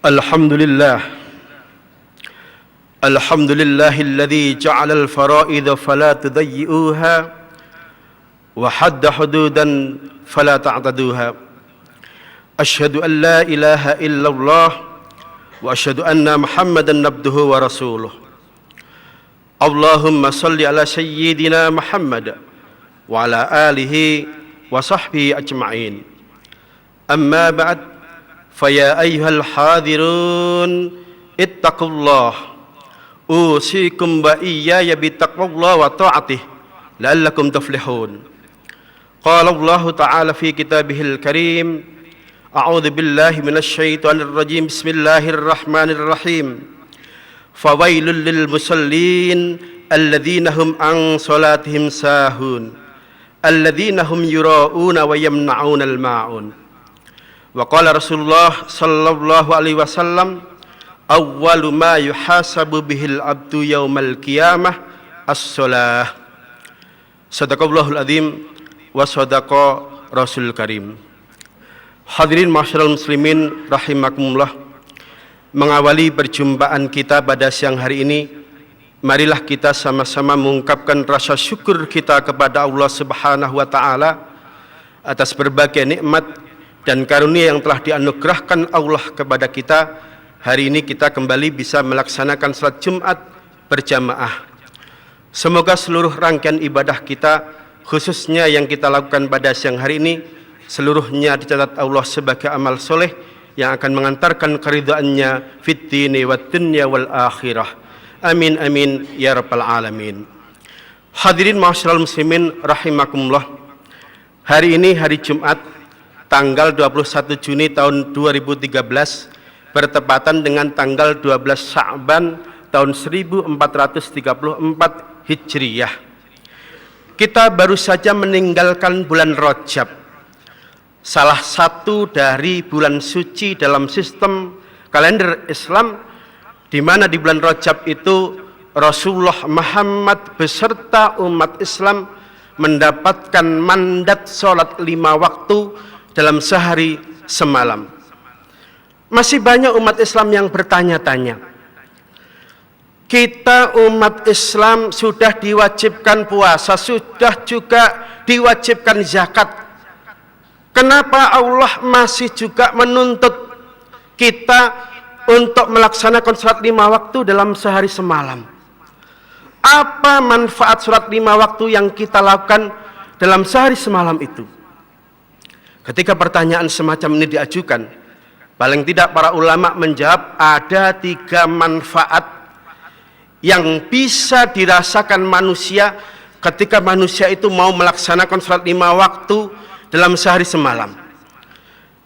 Alhamdulillah Alhamdulillahilladzi ja'ala al-fara'idha fala tudayyi'uha wa hadda hududan fala ta'taduha. Asyhadu an la ilaha illallah wa asyhadu anna Muhammadan abduhu wa rasuluh. Allahumma salli ala sayyidina Muhammad wa ala alihi wa sahbihi ajma'in. Amma ba'd, faya ayyuhal hadirun ittaqullah usikum wa iyaya bittaqwallah wa ta'atih la'allakum tuflihun. Qala Allah ta'ala fi kitabihil karim, a'udzu billahi minasy syaithanir rajim, bismillahirrahmanirrahim. Fawailul lil musallin alladzina hum an salatihim sahun alladzina hum yura'una wa yamna'unal ma'un. Wa qala Rasulullah sallallahu alaihi wasallam, awwalu ma yuhasabu bihil abdu yaumal qiyamah as-shalah. Sadaqallahul azim wa sadaqa Rasul karim. Hadirin masyarul muslimin rahimakumullah, mengawali perjumpaan kita pada siang hari ini, marilah kita sama-sama mengungkapkan rasa syukur kita kepada Allah Subhanahu wa taala atas berbagai nikmat dan karunia yang telah dianugerahkan Allah kepada kita. Hari ini kita kembali bisa melaksanakan salat Jumat berjamaah. Semoga seluruh rangkaian ibadah kita, khususnya yang kita lakukan pada siang hari ini, seluruhnya dicatat Allah sebagai amal soleh yang akan mengantarkan keridhaannya fid dini wad dunya wal akhirah. Amin amin ya rabbal alamin. Hadirin ma'asyiral muslimin rahimakumullah. Hari ini hari Jumat, tanggal 21 Juni tahun 2013, bertepatan dengan tanggal 12 Sya'ban tahun 1434 Hijriyah. Kita baru saja meninggalkan bulan Rajab, salah satu dari bulan suci dalam sistem kalender Islam, di mana di bulan Rajab itu Rasulullah Muhammad beserta umat Islam mendapatkan mandat sholat 5 waktu dalam sehari semalam. Masih banyak umat Islam yang bertanya-tanya, kita umat Islam sudah diwajibkan puasa, sudah juga diwajibkan zakat, kenapa Allah masih juga menuntut kita untuk melaksanakan sholat 5 waktu dalam sehari semalam? Apa manfaat sholat 5 waktu yang kita lakukan dalam sehari semalam itu? Ketika pertanyaan semacam ini diajukan, paling tidak para ulama menjawab ada 3 manfaat yang bisa dirasakan manusia ketika manusia itu mau melaksanakan sholat 5 waktu dalam sehari semalam.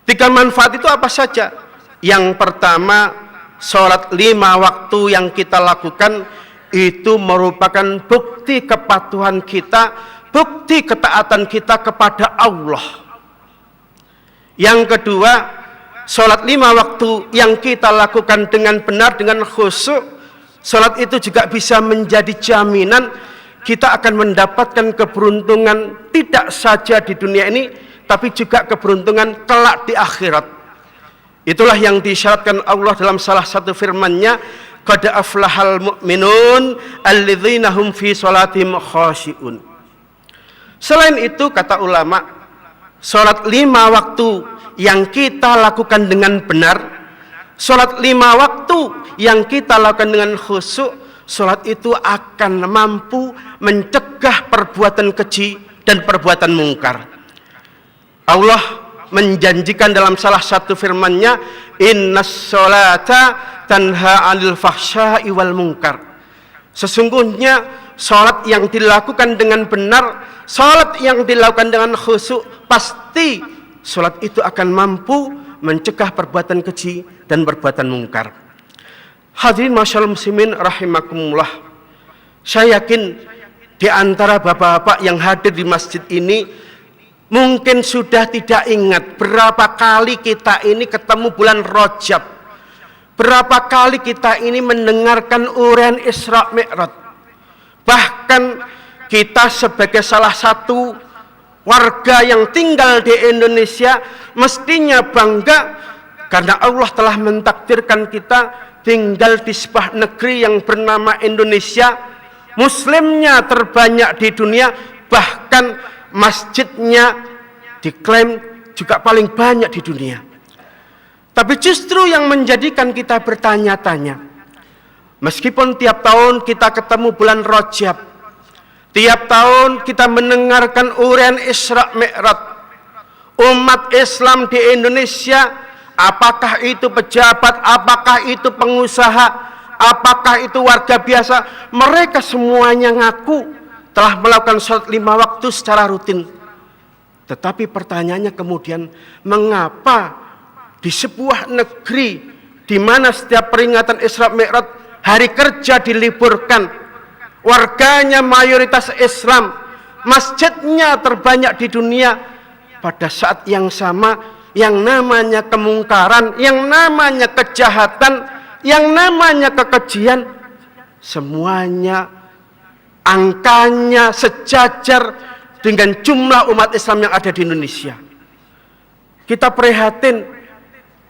3 manfaat itu apa saja? Yang pertama, sholat 5 waktu yang kita lakukan itu merupakan bukti kepatuhan kita, bukti ketaatan kita kepada Allah. Yang kedua, sholat 5 waktu yang kita lakukan dengan benar, dengan khusyuk, sholat itu juga bisa menjadi jaminan kita akan mendapatkan keberuntungan tidak saja di dunia ini, tapi juga keberuntungan kelak di akhirat. Itulah yang disyaratkan Allah dalam salah satu firman-Nya, qad aflahal mu'minun alladzina hum fi sholatihim khashi'un. Selain itu, kata ulama, sholat 5 waktu yang kita lakukan dengan benar, sholat 5 waktu yang kita lakukan dengan khusyuk, sholat itu akan mampu mencegah perbuatan keji dan perbuatan mungkar. Allah menjanjikan dalam salah satu firman-Nya, innas sholata tanha 'anil fahsya'i wal munkar. Sesungguhnya sholat yang dilakukan dengan benar, sholat yang dilakukan dengan khusyuk, pasti sholat itu akan mampu mencegah perbuatan keji dan perbuatan mungkar. Hadirin masyaallah muslimin rahimakumullah, saya yakin di antara bapak-bapak yang hadir di masjid ini mungkin sudah tidak ingat berapa kali kita ini ketemu bulan Rajab, berapa kali kita ini mendengarkan uraian Isra Mi'raj. Bahkan kita sebagai salah satu warga yang tinggal di Indonesia mestinya bangga Karena Allah telah mentakdirkan kita tinggal di sebuah negeri yang bernama Indonesia, muslimnya terbanyak di dunia, bahkan masjidnya diklaim juga paling banyak di dunia. Tapi justru yang menjadikan kita bertanya-tanya, meskipun tiap tahun kita ketemu bulan Rajab, tiap tahun kita mendengarkan uraian Isra Mi'raj, umat Islam di Indonesia, apakah itu pejabat, apakah itu pengusaha, apakah itu warga biasa, mereka semuanya ngaku telah melakukan sholat 5 waktu secara rutin. Tetapi pertanyaannya kemudian, mengapa di sebuah negeri di mana setiap peringatan Isra Mi'raj hari kerja diliburkan, warganya mayoritas Islam, masjidnya terbanyak di dunia, pada saat yang sama yang namanya kemungkaran, yang namanya kejahatan, yang namanya kekejian, semuanya angkanya sejajar dengan jumlah umat Islam yang ada di Indonesia. Kita prihatin,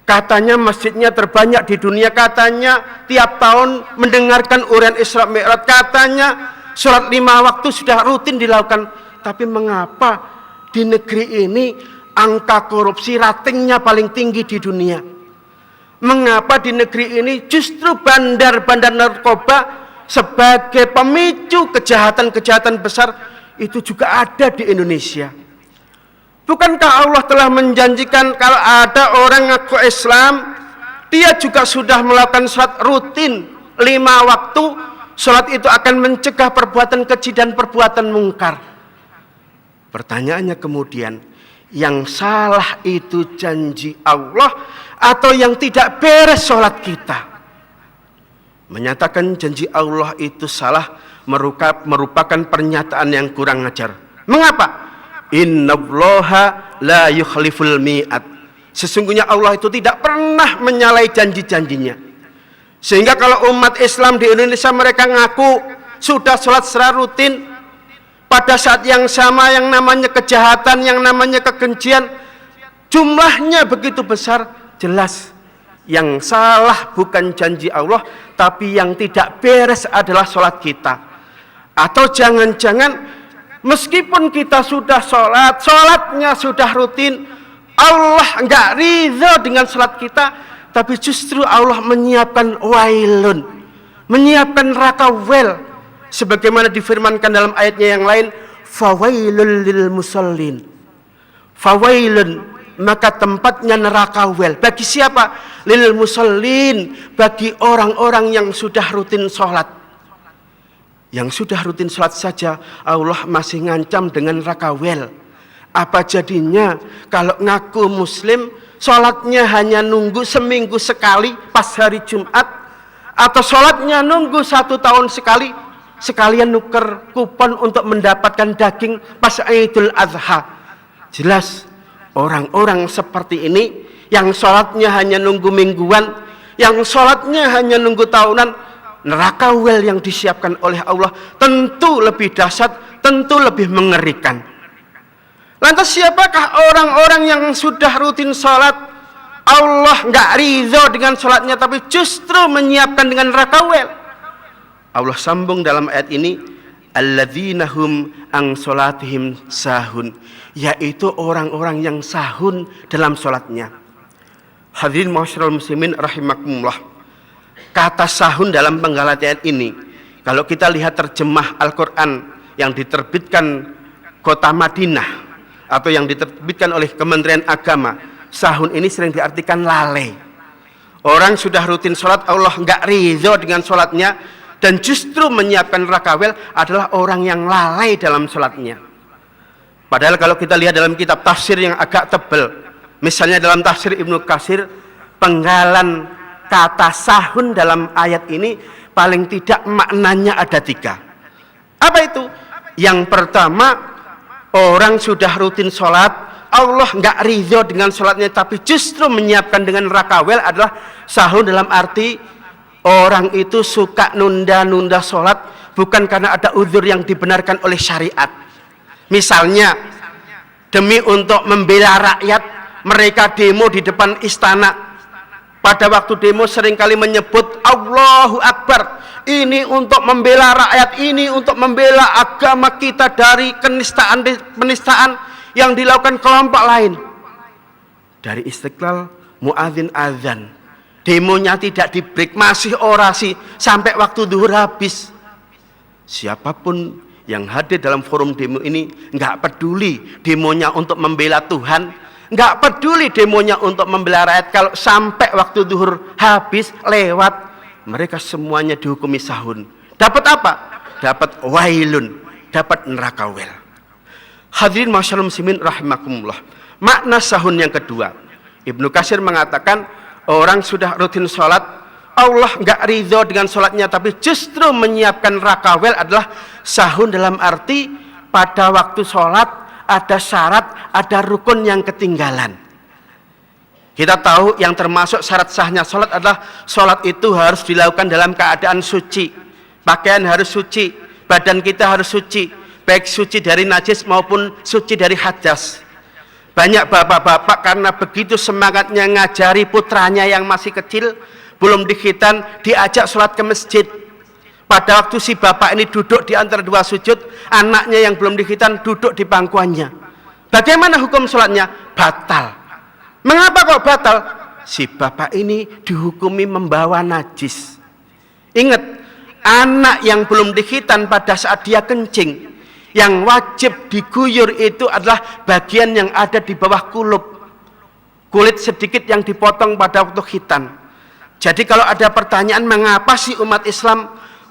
katanya masjidnya terbanyak di dunia, katanya tiap tahun mendengarkan uraian Isra Mi'raj, katanya sholat 5 waktu sudah rutin dilakukan. Tapi mengapa di negeri ini angka korupsi ratingnya paling tinggi di dunia? Mengapa di negeri ini justru bandar-bandar narkoba sebagai pemicu kejahatan-kejahatan besar itu juga ada di Indonesia? Bukankah Allah telah menjanjikan kalau ada orang ngaku Islam, dia juga sudah melakukan sholat rutin 5 waktu, sholat itu akan mencegah perbuatan keji dan perbuatan mungkar. Pertanyaannya kemudian, yang salah itu janji Allah atau yang tidak beres sholat kita? Menyatakan janji Allah itu salah merupakan pernyataan yang kurang ajar. Mengapa? Innallaha la yukhliful mi'ad. Sesungguhnya Allah itu tidak pernah menyalahi janji-janjinya. Sehingga kalau umat Islam di Indonesia mereka ngaku sudah sholat secara rutin, pada saat yang sama yang namanya kejahatan, yang namanya kekejian, jumlahnya begitu besar, jelas yang salah bukan janji Allah, tapi yang tidak beres adalah sholat kita. Atau jangan-jangan meskipun kita sudah sholat, sholatnya sudah rutin, Allah enggak ridho dengan sholat kita, tapi justru Allah menyiapkan wailun, menyiapkan neraka wel, sebagaimana difirmankan dalam ayatnya yang lain, fawailul lil musallin, fawailun, maka tempatnya neraka wel. Bagi siapa? Lil musallin, bagi orang-orang yang sudah rutin sholat. Yang sudah rutin sholat saja Allah masih ngancam dengan neraka wel. Apa jadinya kalau ngaku muslim, sholatnya hanya nunggu seminggu sekali pas hari Jumat, atau sholatnya nunggu 1 tahun sekali, sekalian nuker kupon untuk mendapatkan daging pas Idul Adha? Jelas orang-orang seperti ini yang sholatnya hanya nunggu mingguan, yang sholatnya hanya nunggu tahunan, neraka wel yang disiapkan oleh Allah tentu lebih dahsyat, tentu lebih mengerikan. Lantas siapakah orang-orang yang sudah rutin sholat, Allah nggak ridho dengan sholatnya, tapi justru menyiapkan dengan neraka wel? Allah sambung dalam ayat ini, alladzina hum an sholatihim sahun, yaitu orang-orang yang sahun dalam sholatnya. Hadirin ma'asyiral muslimin rahimakumullah. Kata sahun dalam penggalan ayat ini, kalau kita lihat terjemah Al-Quran yang diterbitkan Kota Madinah atau yang diterbitkan oleh Kementerian Agama, sahun ini sering diartikan lalai. Orang sudah rutin sholat, Allah nggak ridho dengan sholatnya, dan justru menyiapkan neraka wel adalah orang yang lalai dalam sholatnya. Padahal kalau kita lihat dalam kitab tafsir yang agak tebal, misalnya dalam tafsir Ibnu Katsir, penggalan kata sahun dalam ayat ini paling tidak maknanya ada 3. Apa itu? Yang pertama, orang sudah rutin sholat, Allah nggak ridho dengan sholatnya, tapi justru menyiapkan dengan neraka wel adalah sahun dalam arti orang itu suka nunda-nunda sholat bukan karena ada uzur yang dibenarkan oleh syariat. Misalnya demi untuk membela rakyat, mereka demo di depan istana, pada waktu demo seringkali menyebut Allahu Akbar. Ini untuk membela rakyat, ini untuk membela agama kita dari penistaan yang dilakukan kelompok lain. Dari Istiqlal, muadzin azan, demonya tidak di-break, masih orasi sampai waktu zuhur habis. Siapapun yang hadir dalam forum demo ini nggak peduli demonya untuk membela Tuhan, nggak peduli demonya untuk membela rakyat. Kalau sampai waktu zuhur habis lewat, mereka semuanya dihukumi sahun. Dapat apa? Dapat wailun, dapat neraka wel. Hadirin masyaallah muslimin rahimakumullah. Makna sahun yang kedua, Ibnu Katsir mengatakan orang sudah rutin sholat, Allah nggak ridho dengan sholatnya, tapi justru menyiapkan neraka wel adalah sahun, dalam arti pada waktu sholat ada syarat, ada rukun yang ketinggalan. Kita tahu yang termasuk syarat sahnya sholat adalah sholat itu harus dilakukan dalam keadaan suci, pakaian harus suci, badan kita harus suci, baik suci dari najis maupun suci dari hadas. Banyak bapak-bapak karena begitu semangatnya ngajari putranya yang masih kecil, belum dikhitan, diajak sholat ke masjid. Pada waktu si bapak ini duduk di antara dua sujud, anaknya yang belum dikhitan duduk di pangkuannya. Bagaimana hukum sholatnya? Batal. Mengapa kok batal? Si bapak ini dihukumi membawa najis. Ingat, anak yang belum dikhitan pada saat dia kencing, yang wajib diguyur itu adalah bagian yang ada di bawah kulup, kulit sedikit yang dipotong pada waktu khitan. Jadi kalau ada pertanyaan mengapa sih umat Islam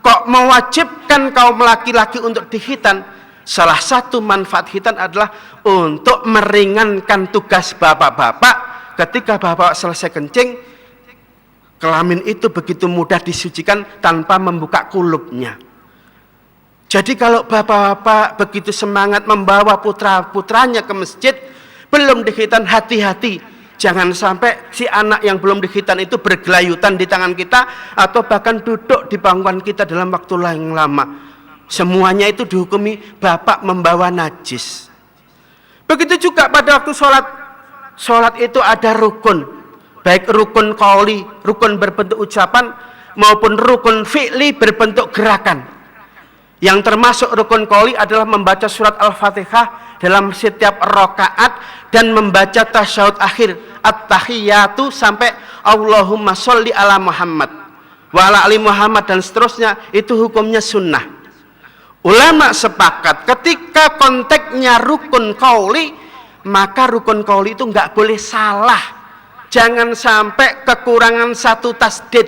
kok mewajibkan kaum laki-laki untuk dikhitan, salah satu manfaat khitan adalah untuk meringankan tugas bapak-bapak. Ketika bapak selesai kencing, kelamin itu begitu mudah disucikan tanpa membuka kulupnya. Jadi kalau bapak-bapak begitu semangat membawa putra-putranya ke masjid, belum dikhitan, hati-hati. Jangan sampai si anak yang belum dikhitan itu bergelayutan di tangan kita, atau bahkan duduk di pangkuan kita dalam waktu yang lama. Semuanya itu dihukumi bapak membawa najis. Begitu juga pada waktu sholat. Sholat itu ada rukun, baik rukun qauli, rukun berbentuk ucapan, maupun rukun fi'li berbentuk gerakan. Yang termasuk rukun qauli adalah membaca surat Al-Fatihah dalam setiap rakaat dan membaca tasyahud akhir, at-tahiyatu sampai Allahumma sholli ala Muhammad wa ala ali Muhammad dan seterusnya. Itu hukumnya sunnah. Ulama sepakat ketika konteksnya rukun qauli, maka rukun qauli itu nggak boleh salah. Jangan sampai kekurangan satu tasdid,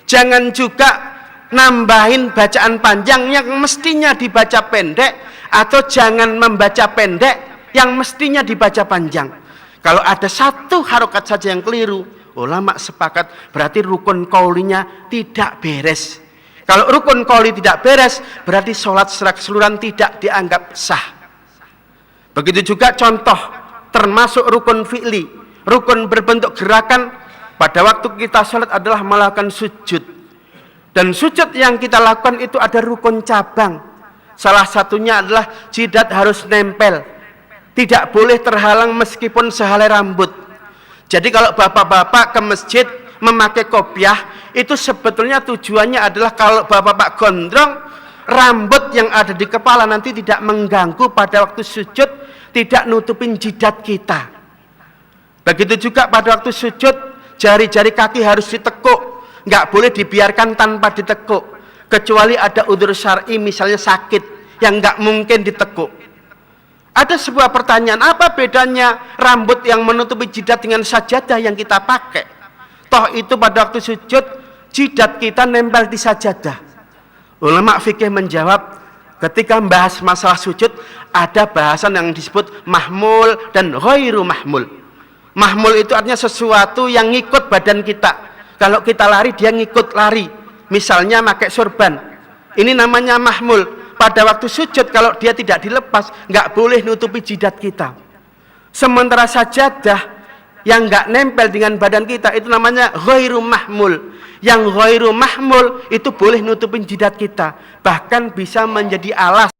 jangan juga nambahin bacaan panjang yang mestinya dibaca pendek, atau jangan membaca pendek yang mestinya dibaca panjang. Kalau ada satu harokat saja yang keliru, ulama sepakat berarti rukun qaulinya tidak beres. Kalau rukun qauli tidak beres, berarti sholat secara keseluruhan tidak dianggap sah. Begitu juga contoh termasuk rukun fi'li, rukun berbentuk gerakan. Pada waktu kita sholat adalah melakukan sujud, dan sujud yang kita lakukan itu ada rukun cabang. Salah satunya adalah jidat harus nempel, tidak boleh terhalang meskipun sehelai rambut. Jadi kalau bapak-bapak ke masjid memakai kopiah, itu sebetulnya tujuannya adalah kalau bapak-bapak gondrong, rambut yang ada di kepala nanti tidak mengganggu pada waktu sujud, tidak nutupin jidat kita. Begitu juga pada waktu sujud, jari-jari kaki harus ditekuk, nggak boleh dibiarkan tanpa ditekuk, kecuali ada udzur syar'i, misalnya sakit yang nggak mungkin ditekuk. Ada sebuah pertanyaan, apa bedanya rambut yang menutupi jidat dengan sajadah yang kita pakai? Toh itu pada waktu sujud jidat kita nempel di sajadah. Ulama fikih menjawab, ketika membahas masalah sujud ada bahasan yang disebut mahmul dan ghairu mahmul. Mahmul itu artinya sesuatu yang ngikut badan kita. Kalau kita lari, dia ngikut lari. Misalnya pakai sorban, ini namanya mahmul. Pada waktu sujud kalau dia tidak dilepas, nggak boleh nutupi jidat kita. Sementara sajadah yang nggak nempel dengan badan kita itu namanya ghairu mahmul. Yang ghairu mahmul itu boleh nutupin jidat kita, bahkan bisa menjadi alas